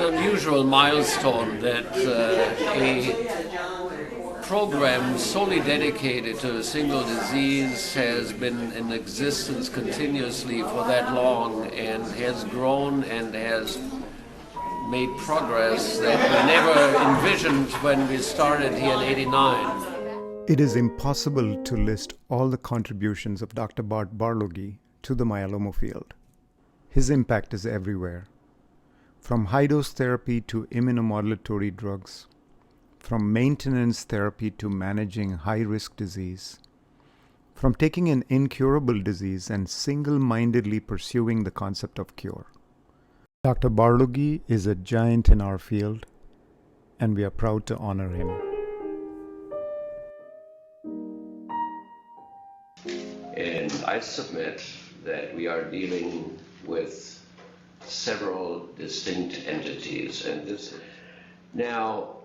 an unusual milestone that a program solely dedicated to a single disease has been in existence continuously for that long and has grown and has made progress that we never envisioned when we started here in '89. It is impossible to list all the contributions of Dr. Bart Barlogie to the myeloma field. His impact is everywhere. From high-dose therapy to immunomodulatory drugs, from maintenance therapy to managing high-risk disease, from taking an incurable disease and single-mindedly pursuing the concept of cure. Dr. Barlogie is a giant in our field, and we are proud to honor him. And I submit that we are dealing with several distinct entities. Now,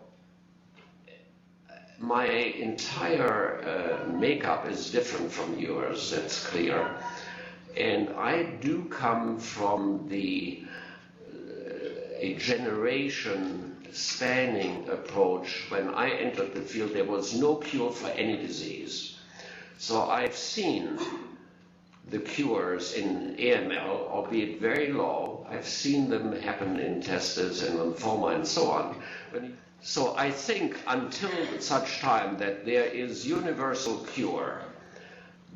my entire makeup is different from yours, that's clear. And I do come from a generation spanning approach. When I entered the field, there was no cure for any disease. So I've seen the cures in AML, albeit very low. I've seen them happen in testes and lymphoma and so on. So I think until such time that there is universal cure,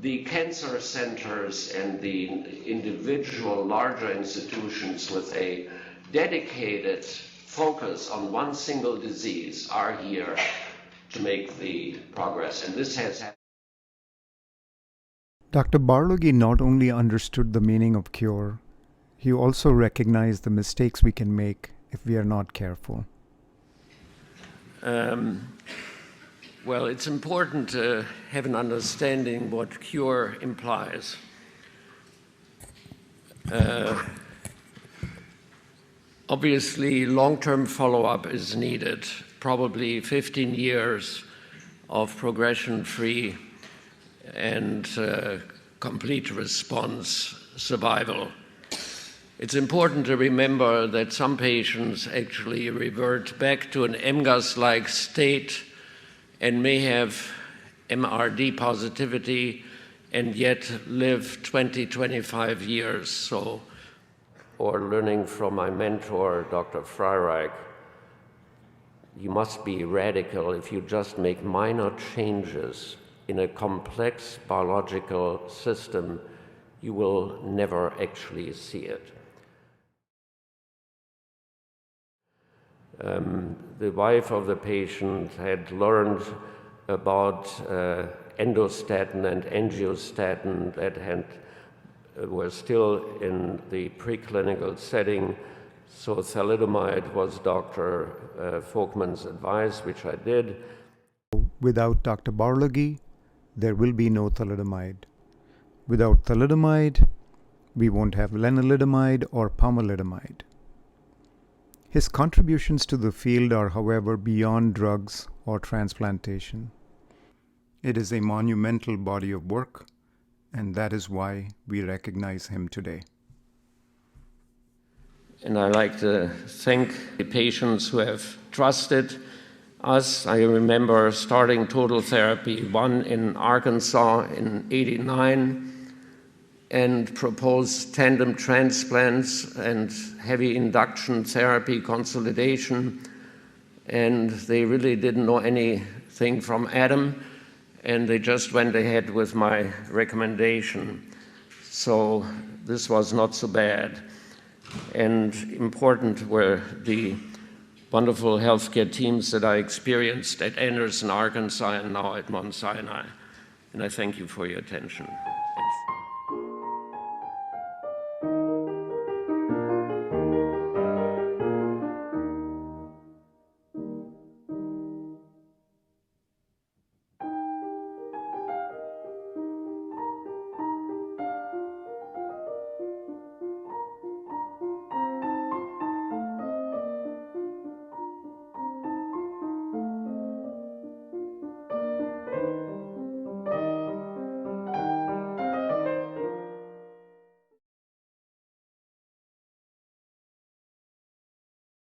the cancer centers and the individual larger institutions with a dedicated focus on one single disease are here to make the progress. And this has happened. Dr. Barlogie not only understood the meaning of cure, he also recognized the mistakes we can make if we are not careful. Well, it's important to have an understanding what cure implies. Obviously, long-term follow-up is needed, probably 15 years of progression-free and complete response survival. It's important to remember that some patients actually revert back to an MGUS-like state and may have MRD positivity and yet live 20, 25 years. So, or learning from my mentor, Dr. Freireich, you must be radical if you just make minor changes in a complex biological system. You will never actually see it. The wife of the patient had learned about endostatin and angiostatin that were still in the preclinical setting. So thalidomide was Dr. Folkman's advice, which I did. Without Dr. Barlogie, there will be no thalidomide. Without thalidomide, we won't have lenalidomide or pomalidomide. His contributions to the field are, however, beyond drugs or transplantation. It is a monumental body of work, and that is why we recognize him today. And I'd like to thank the patients who have trusted us. I remember starting total therapy, one in Arkansas in '89, and proposed tandem transplants and heavy induction therapy consolidation. And they really didn't know anything from Adam, and they just went ahead with my recommendation. So this was not so bad. And important were the wonderful healthcare teams that I experienced at Anderson, Arkansas, and now at Mount Sinai. And I thank you for your attention.